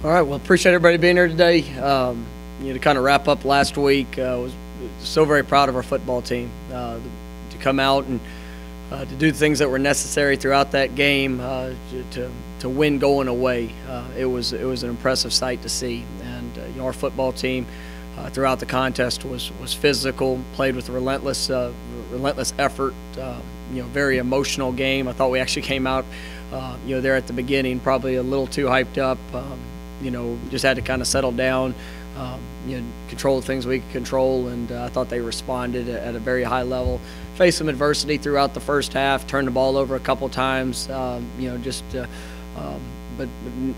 All right, well, appreciate everybody being here today. To kind of wrap up last week, was so very proud of our football team to come out and to do things that were necessary throughout that game to win going away. It was an impressive sight to see, and our football team throughout the contest was physical, played with relentless effort. Very emotional game. I thought we actually came out there at the beginning probably a little too hyped up. Just had to kind of settle down, control the things we could control, and I thought they responded at a very high level. Faced some adversity throughout the first half, turned the ball over a couple times, but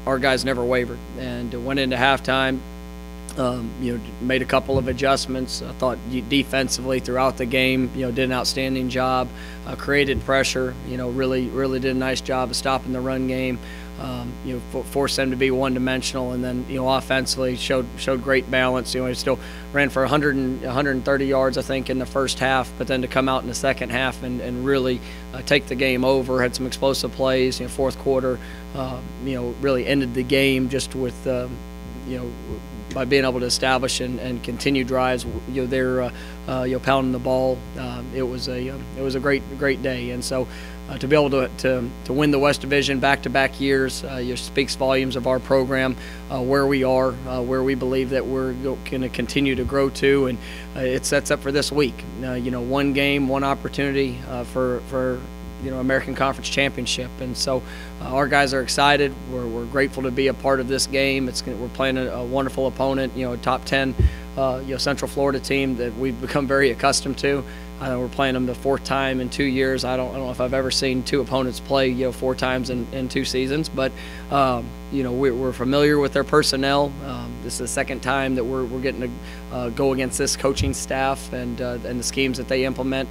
our guys never wavered and went into halftime. Made a couple of adjustments. I thought defensively throughout the game, did an outstanding job, created pressure. Really did a nice job of stopping the run game. Forced them to be one-dimensional, and then offensively showed great balance. He still ran for 130 yards, I think, in the first half, but then to come out in the second half and really take the game over. Had some explosive plays. Fourth quarter, really ended the game just with by being able to establish and continue drives. They're pounding the ball. It was a great day, and so to be able to win the West Division back-to-back years speaks volumes of our program, where we are, where we believe that we're going to continue to grow to, and it sets up for this week. One game, one opportunity for American Conference Championship, and so our guys are excited. We're grateful to be a part of this game. We're playing a wonderful opponent, a top 10 Central Florida team that we've become very accustomed to. We're playing them the fourth time in 2 years. I don't know if I've ever seen two opponents play 4 times in 2 seasons, but we're familiar with their personnel. This is the second time that we're getting to go against this coaching staff and the schemes that they implement.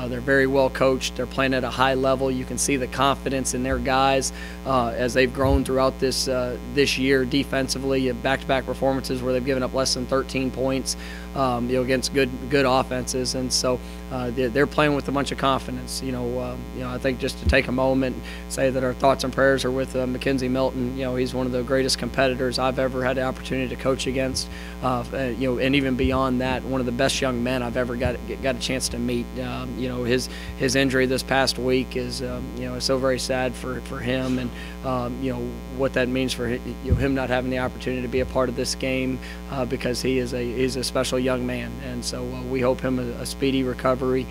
They're very well coached. They're playing at a high level. You can see the confidence in their guys as they've grown throughout this year defensively. Back-to-back performances where they've given up less than 13 points against good offenses, and so they're playing with a bunch of confidence. I think just to take a moment and say that our thoughts and prayers are with Mackenzie Milton. He's one of the greatest competitors I've ever had the opportunity to coach against, and even beyond that, one of the best young men I've ever got a chance to meet. His injury this past week is so very sad for him, and what that means for him not having the opportunity to be a part of this game because he's a special young man, and so we hope him a speedy recovery.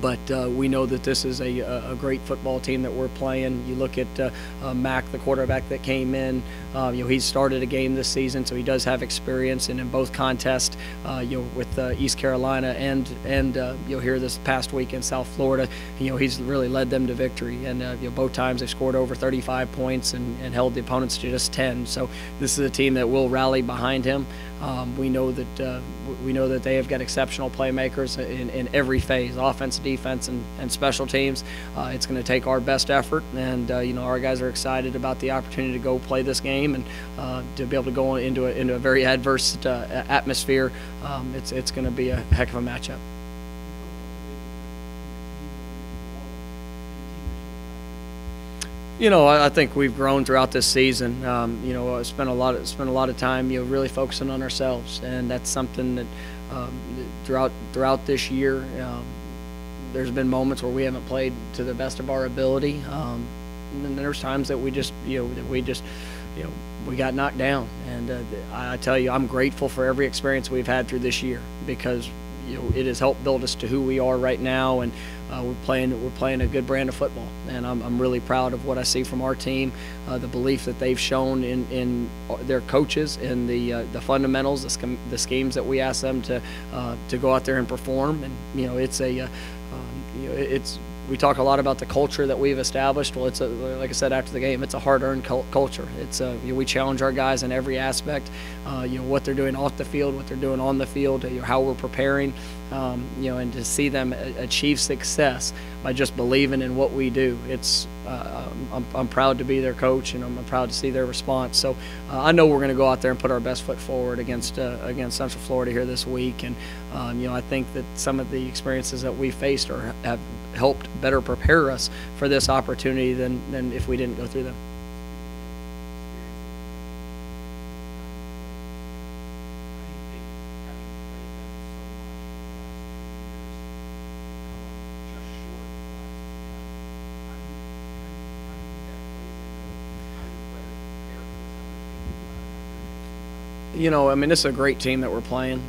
But we know that this is a great football team that we're playing. You look at Mac, the quarterback that came in. He's started a game this season, so he does have experience. And in both contests, with East Carolina and here this past week in South Florida, he's really led them to victory. And both times they scored over 35 points and held the opponents to just 10. So this is a team that will rally behind him. We know that they have got exceptional playmakers in every phase, offense, defense, and special teams. It's going to take our best effort, and our guys are excited about the opportunity to go play this game and to be able to go into a very adverse atmosphere. It's going to be a heck of a matchup. I think we've grown throughout this season. Spent a lot of time, really focusing on ourselves, and that's something that throughout this year, there's been moments where we haven't played to the best of our ability, and then there's times that we got knocked down. And I tell you, I'm grateful for every experience we've had through this year because it has helped build us to who we are right now, and we're playing a good brand of football, and I'm really proud of what I see from our team, the belief that they've shown in their coaches, in the fundamentals, the schemes that we ask them to go out there and perform. And we talk a lot about the culture that we've established. Well, like I said after the game, it's a hard-earned culture. It's we challenge our guys in every aspect. What they're doing off the field, what they're doing on the field, how we're preparing, and to see them achieve success by just believing in what we do. I'm proud to be their coach, and I'm proud to see their response. So I know we're going to go out there and put our best foot forward against Central Florida here this week. And I think that some of the experiences that we faced have helped better prepare us for this opportunity than if we didn't go through them. I mean, this is a great team that we're playing.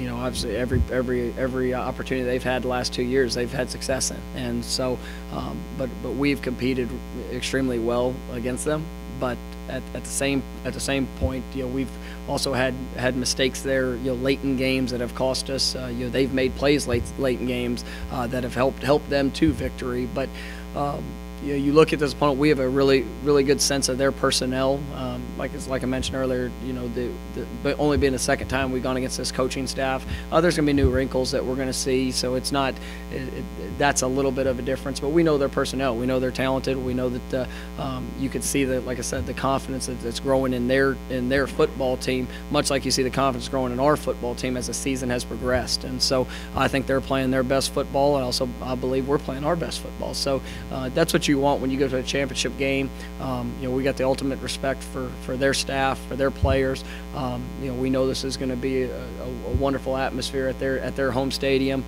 Obviously every opportunity they've had the last 2 years, they've had success in, and so, but we've competed extremely well against them. But at the same point, we've also had mistakes there, late in games that have cost us. They've made plays late in games that have helped them to victory. But you look at this opponent, we have a really good sense of their personnel. Like I mentioned earlier, but only being the second time we've gone against this coaching staff, there's going to be new wrinkles that we're going to see. So it's not that's a little bit of a difference. But we know their personnel. We know they're talented. We know that you could see that, like I said, the confidence that's growing in their football team, much like you see the confidence growing in our football team as the season has progressed. And so I think they're playing their best football, and also I believe we're playing our best football. So that's what you want when you go to a championship game. We got the ultimate respect for their staff, for their players. We know this is going to be a wonderful atmosphere at their home stadium,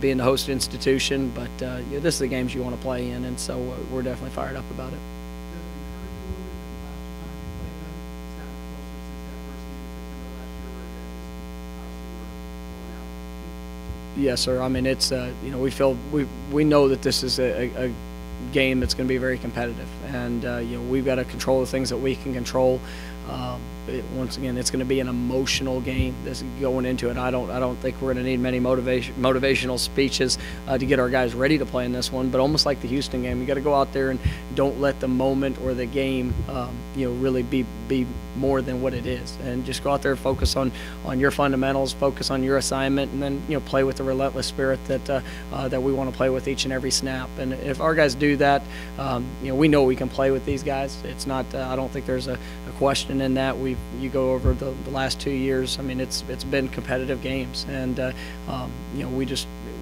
being the host institution. But this is the games you want to play in, and so we're definitely fired up about it. Yes, sir. I mean, it's we know that this is a game that's going to be very competitive, and we've got to control the things that we can control. Once again, it's going to be an emotional game. This going into it, I don't think we're going to need many motivational speeches to get our guys ready to play in this one. But almost like the Houston game, you got to go out there and don't let the moment or the game, really be more than what it is, and just go out there and focus on your fundamentals, focus on your assignment, and then play with the relentless spirit that we want to play with each and every snap. And if our guys do that, we know we can play with these guys. It's not. I don't think there's a question in that. You go over the last 2 years. I mean, it's been competitive games, and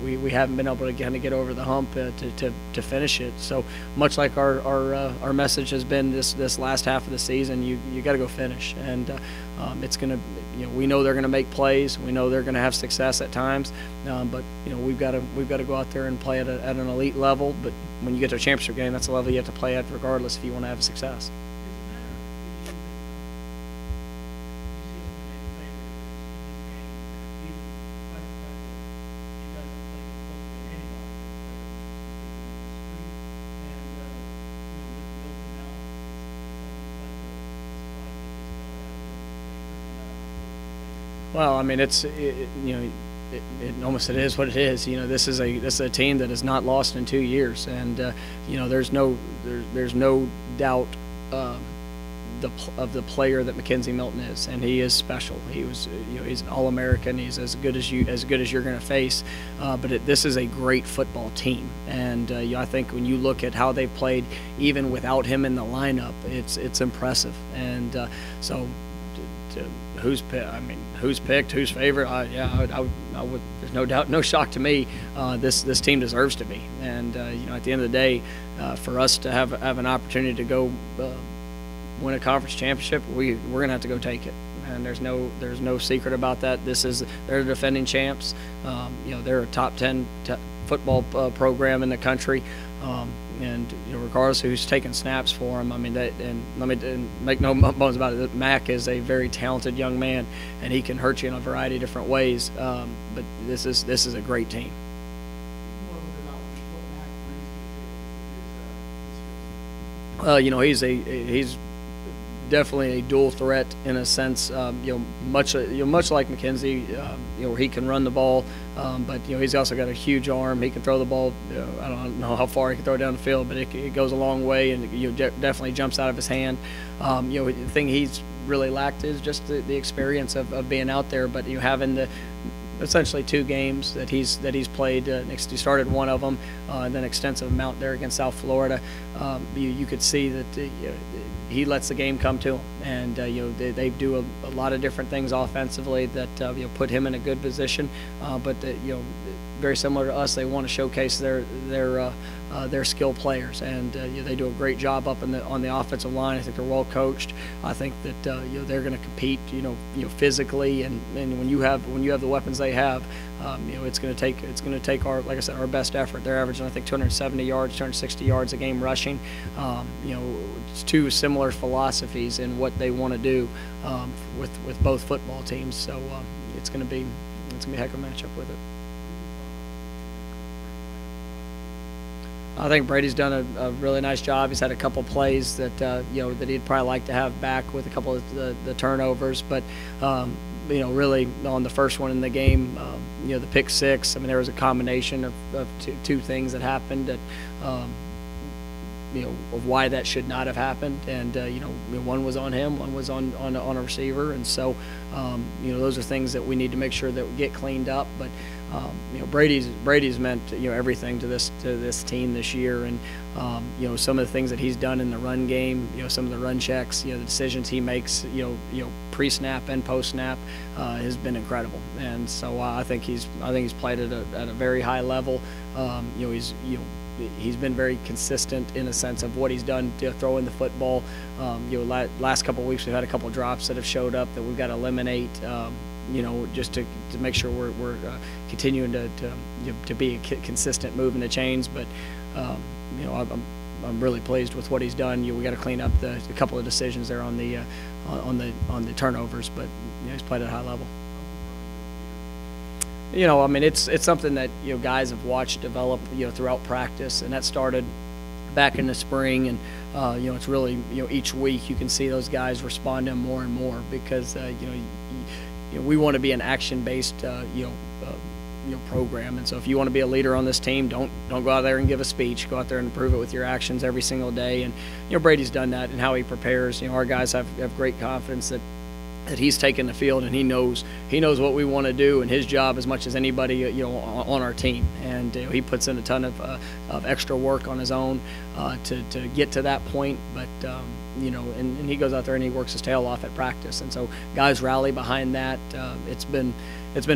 we haven't been able to kind of get over the hump to finish it. So much like our message has been this last half of the season, you got to go finish, and it's gonna. We know they're gonna make plays. We know they're gonna have success at times, but we've got to go out there and play at an elite level. But when you get to a championship game, that's a level you have to play at regardless if you want to have success. Well, I mean, it almost is what it is. This is a team that has not lost in 2 years, and there's no doubt of the player that Mackenzie Milton is, and he is special. He's an All-American. He's as good as you're going to face. But this is a great football team, and I think when you look at how they've played, even without him in the lineup, it's impressive. And so. Who's picked? Who's favorite? I would. There's no doubt, no shock to me. This team deserves to be, and at the end of the day, for us to have an opportunity to go win a conference championship, we're gonna have to go take it. And there's no secret about that. They're the defending champs. They're a top 10 football program in the country. And regardless of who's taking snaps for them, I mean, make no bones about it, Mac is a very talented young man, and he can hurt you in a variety of different ways. But this is a great team. He's definitely a dual threat in a sense. Much like Mackenzie, where he can run the ball, but he's also got a huge arm. He can throw the ball. I don't know how far he can throw it down the field, but it goes a long way, and definitely jumps out of his hand. The thing he's really lacked is just the experience of being out there. But having the essentially 2 games that he's played. He started one of them, and then extensive amount there against South Florida. You could see that he lets the game come to him, and they do a lot of different things offensively that put him in a good position. But very similar to us, they want to showcase their skilled players, and they do a great job up on the offensive line. I think they're well coached. I think that they're going to compete physically, and when you have the weapons they have, it's going to take our, like I said, our best effort. They're averaging, I think, 270 yards, 260 yards a game rushing. It's two similar philosophies in what they want to do with both football teams. So it's going to be a heck of a matchup with it. I think Brady's done a really nice job. He's had a couple plays that that he'd probably like to have back with a couple of the turnovers, but really on the first one in the game, the pick six. I mean, there was a combination of two things that happened that of why that should not have happened, and one was on him, one was on a receiver, and so those are things that we need to make sure that we get cleaned up. But Brady's meant everything to this team this year, and some of the things that he's done in the run game, some of the run checks, the decisions he makes, pre-snap and post-snap, has been incredible. And so I think he's played at a very high level. He's been very consistent in a sense of what he's done throwing the football. Last couple of weeks we've had a couple of drops that have showed up that we've got to eliminate. Just to make sure we're continuing to be a consistent move in the chains. But I'm really pleased with what he's done. We got to clean up a couple of decisions there on the turnovers, but he's played at a high level. I mean, it's something that guys have watched develop throughout practice, and that started back in the spring, and it's really each week you can see those guys responding more and more because we want to be an action-based program, and so if you want to be a leader on this team, don't go out there and give a speech. Go out there and prove it with your actions every single day. And Brady's done that, and how he prepares. Our guys have great confidence that he's taking the field, and he knows what we want to do, and his job as much as anybody on our team. And he puts in a ton of extra work on his own to get to that point. But and he goes out there and he works his tail off at practice, and so guys rally behind that. It's been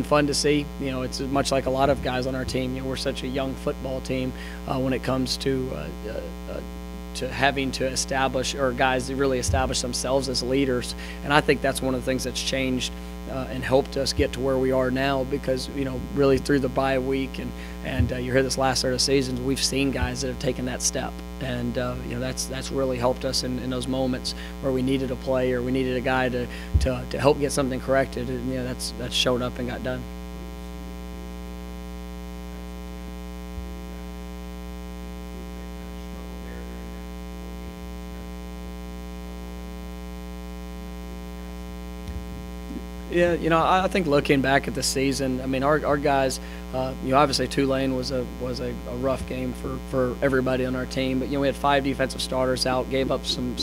fun to see. It's much like a lot of guys on our team. We're such a young football team when it comes to having to establish, or guys to really establish themselves as leaders. And I think that's one of the things that's changed and helped us get to where we are now, because really through the bye week and you hear this last third of seasons, we've seen guys that have taken that step, and that's really helped us in those moments where we needed a play or we needed a guy to help get something corrected, and that's showed up and got done. Yeah, I think looking back at the season, I mean, our guys, obviously Tulane was a rough game for everybody on our team, but we had 5 defensive starters out, gave up some.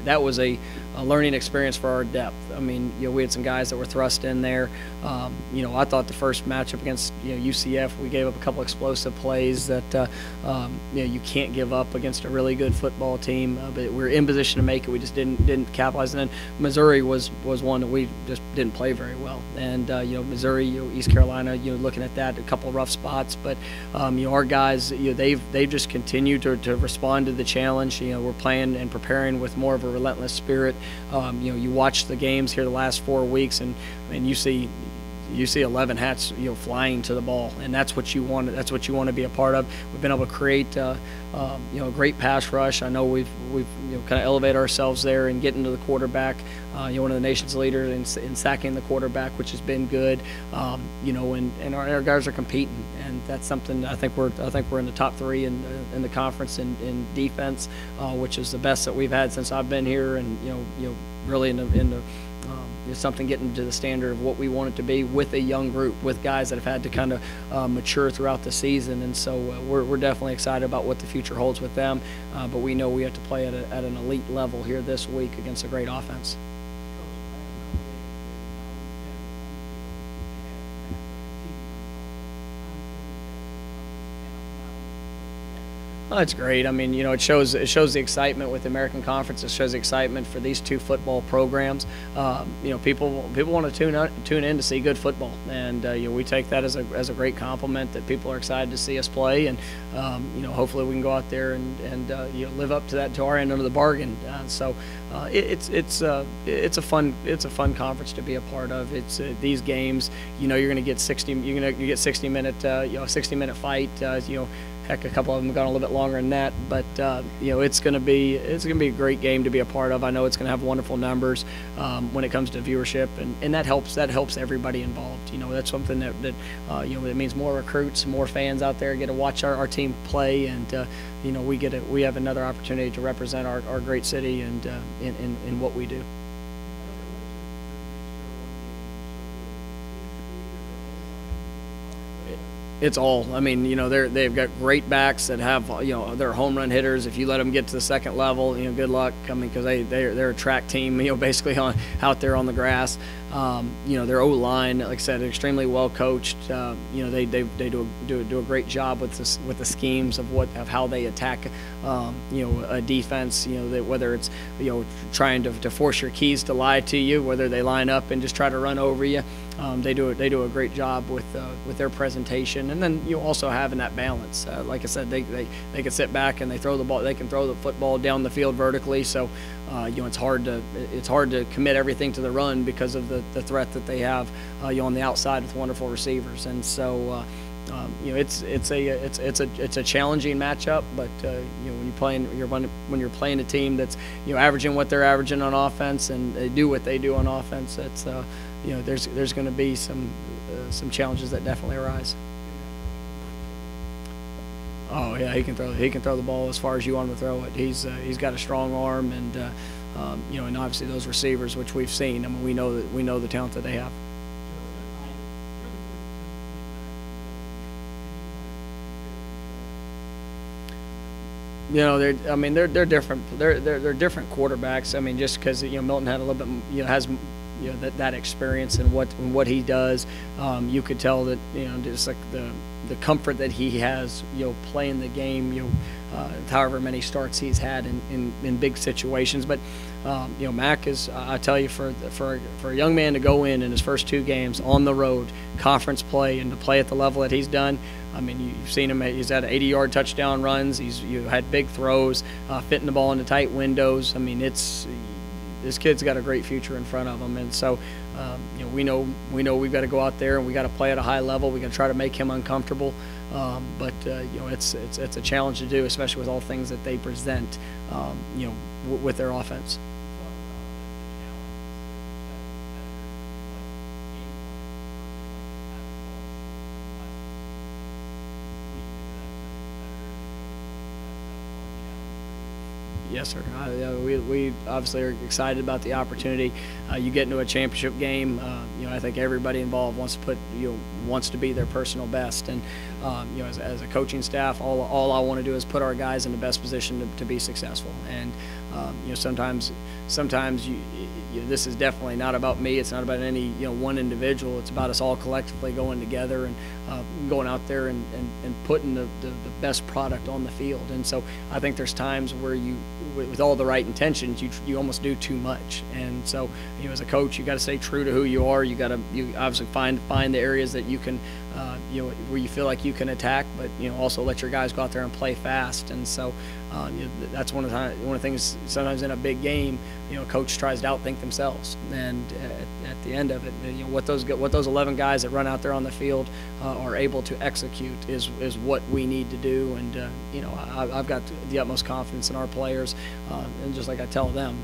That was a learning experience for our depth. I mean, we had some guys that were thrust in there. I thought the first matchup against UCF, we gave up a couple explosive plays that you can't give up against a really good football team. But we were in position to make it. We just didn't capitalize. And then Missouri was one that we just didn't play very well. And Missouri, East Carolina, looking at that, a couple of rough spots. But our guys, they've just continued to respond to the challenge. We're playing and preparing with more of a relentless spirit. You watch the games here the last 4 weeks, and you see 11 hats flying to the ball, and that's what you want. That's what you want to be a part of. We've been able to create a great pass rush. I know we've kind of elevated ourselves there and getting to the quarterback. One of the nation's leaders in sacking the quarterback, which has been good. And our guys are competing, and that's something I think we're in the top 3 in the conference in defense, which is the best that we've had since I've been here, and really in the something getting to the standard of what we want it to be with a young group, with guys that have had to kind of mature throughout the season. And so we're definitely excited about what the future holds with them, but we know we have to play at an elite level here this week against a great offense. Oh, that's great. I mean, it shows the excitement with the American Conference. It shows the excitement for these two football programs. People want to tune in to see good football, and we take that as a great compliment that people are excited to see us play, and hopefully we can go out there and live up to that, to our end of the bargain. It's a fun conference to be a part of. It's these games. You're going to get 60-minute 60-minute fight. Heck, a couple of them have gone a little bit longer than that, but it's going to be a great game to be a part of. I know it's going to have wonderful numbers when it comes to viewership, and that helps everybody involved. That's something that it means more recruits, more fans out there get to watch our team play, and we have another opportunity to represent our great city and in what we do. It's all. I mean, they've got great backs that have, they're home run hitters. If you let them get to the second level, good luck. I mean, because they're a track team, basically out there on the grass. Their O-line, like I said, extremely well coached. They do a great job with the schemes of how they attack, a defense. Whether it's trying to force your keys to lie to you, whether they line up and just try to run over you. They do a great job with their presentation, and then also having that balance. Like I said, they can sit back and they throw the ball. They can throw the football down the field vertically. So it's hard to commit everything to the run because of the threat that they have on the outside with wonderful receivers. And so it's a challenging matchup. But when you're playing a team that's averaging what they're averaging on offense, and they do what they do on offense, it's there's going to be some challenges that definitely arise. Oh yeah, he can throw the ball as far as you want him to throw it. He's got a strong arm, and and obviously those receivers, which we've seen. I mean, we know the talent that they have. They're different. They're different quarterbacks. I mean, just because Milton had a little bit has that experience and what he does, you could tell that just like the comfort that he has playing the game, however many starts he's had in big situations. But Mac is, I tell you, for a young man to go in his first two games on the road, conference play, and to play at the level that he's done. I mean, you've seen him. He's had 80-yard touchdown runs. He's had big throws, fitting the ball into tight windows. I mean, this kid's got a great future in front of him, and so we know we've got to go out there and we got to play at a high level. We got to try to make him uncomfortable, but it's a challenge to do, especially with all things that they present, with their offense. Yes, sir. We obviously are excited about the opportunity. You get into a championship game. I think everybody involved wants to be their personal best. And as a coaching staff, all I want to do is put our guys in the best position to be successful. And sometimes this is definitely not about me. It's not about any one individual. It's about us all collectively going together and going out there and putting the best product on the field. And so I think there's times where with all the right intentions, you almost do too much. And so as a coach, you got to stay true to who you are. You obviously find the areas that you can where you feel like you can attack, but also let your guys go out there and play fast. And so that's one of the things. Sometimes in a big game, coach tries to outthink themselves, and at the end of it, what those 11 guys that run out there on the field are able to execute is what we need to do. And I've got the utmost confidence in our players, and just like I tell them,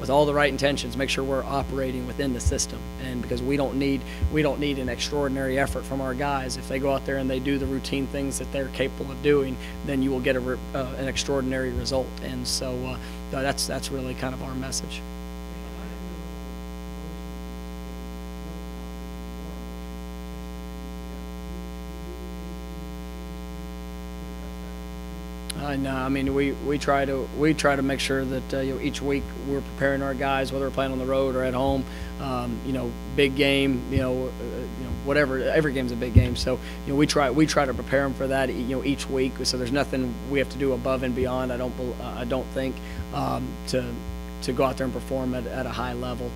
with all the right intentions, make sure we're operating within the system. And because we don't need an extraordinary effort from our guys. If they go out there and they do the routine things that they're capable of doing, then you will get an extraordinary result. And so that's really kind of our message. No, I mean we try to make sure that each week we're preparing our guys, whether we're playing on the road or at home. Big game, whatever. Every game's a big game, so we try to prepare them for that. Each week, so there's nothing we have to do above and beyond. I don't think to go out there and perform at a high level.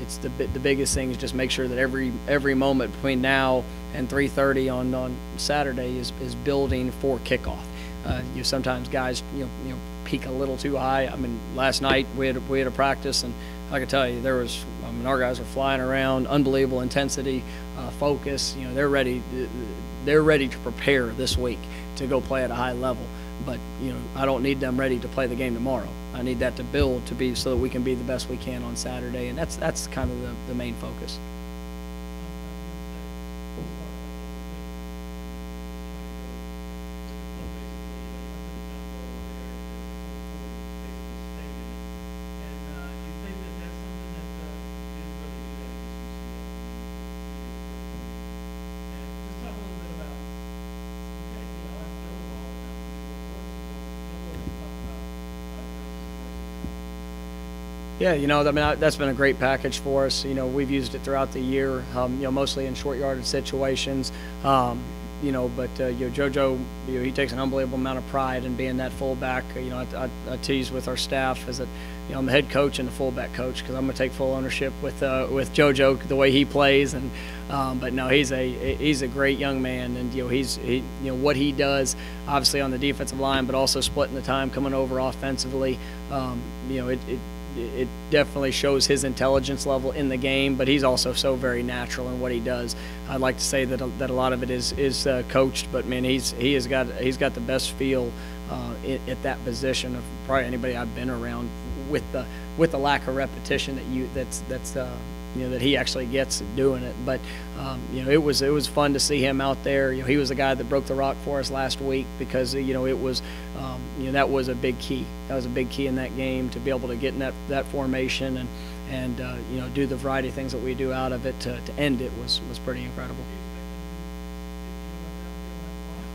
It's the biggest thing is just make sure that every moment between now and 3:30 on Saturday is building for kickoff. Sometimes guys peak a little too high. I mean, last night we had a practice, and I can tell you our guys are flying around, unbelievable intensity, focus. They're ready to prepare this week to go play at a high level. But I don't need them ready to play the game tomorrow. I need that to build to be so that we can be the best we can on Saturday, and that's kind of the main focus. Yeah, I mean, that's been a great package for us. We've used it throughout the year, mostly in short yardage situations. But JoJo, he takes an unbelievable amount of pride in being that fullback. I tease with our staff is that I'm the head coach and the fullback coach because I'm going to take full ownership with JoJo the way he plays. And but no, he's a great young man, and what he does obviously on the defensive line, but also splitting the time coming over offensively. It definitely shows his intelligence level in the game, but he's also so very natural in what he does. I'd like to say that a lot of it is coached, but man, he's got the best feel at that position of probably anybody I've been around with the lack of repetition that he actually gets doing it. But it was fun to see him out there. He was the guy that broke the rock for us last week because it was that was a big key. That was a big key in that game to be able to get in that formation and do the variety of things that we do out of it to end it was pretty incredible.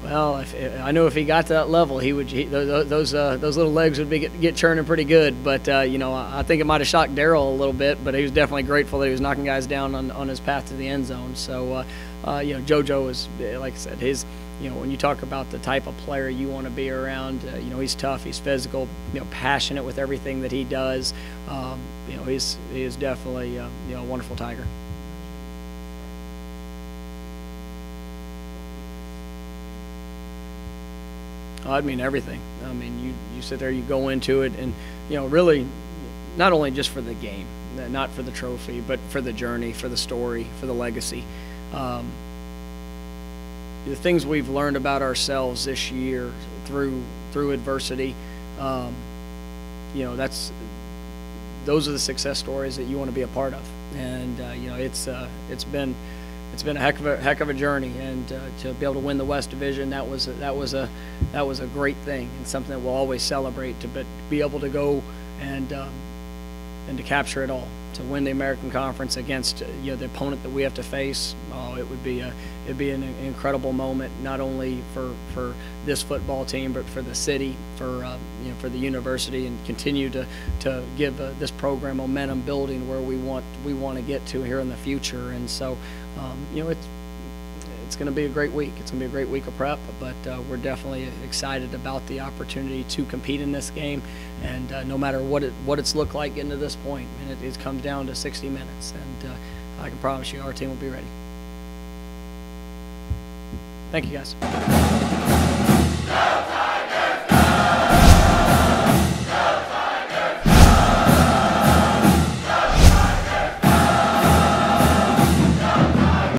Well, I know if he got to that level, those little legs would get churning pretty good. But I think it might have shocked Darryl a little bit, but he was definitely grateful that he was knocking guys down on his path to the end zone. So JoJo is, like I said, when you talk about the type of player you want to be around, he's tough, he's physical, passionate with everything that he does. He is definitely a wonderful Tiger. I mean everything. I mean, you sit there, you go into it, and really, not only just for the game, not for the trophy, but for the journey, for the story, for the legacy. The things we've learned about ourselves this year through adversity, those are the success stories that you want to be a part of, and it's been a heck of a journey, and to be able to win the West Division, that was a great thing, and something that we'll always celebrate. To be able to go and to capture it all, to win the American Conference against the opponent that we have to face. It'd be an incredible moment, not only for this football team, but for the city, for the university, and continue to give this program momentum building where we want to get to here in the future. And so it's going to be a great week. It's going to be a great week of prep, but we're definitely excited about the opportunity to compete in this game. And no matter what it's looked like getting to this point, and it comes down to 60 minutes, and I can promise you our team will be ready. Thank you, guys.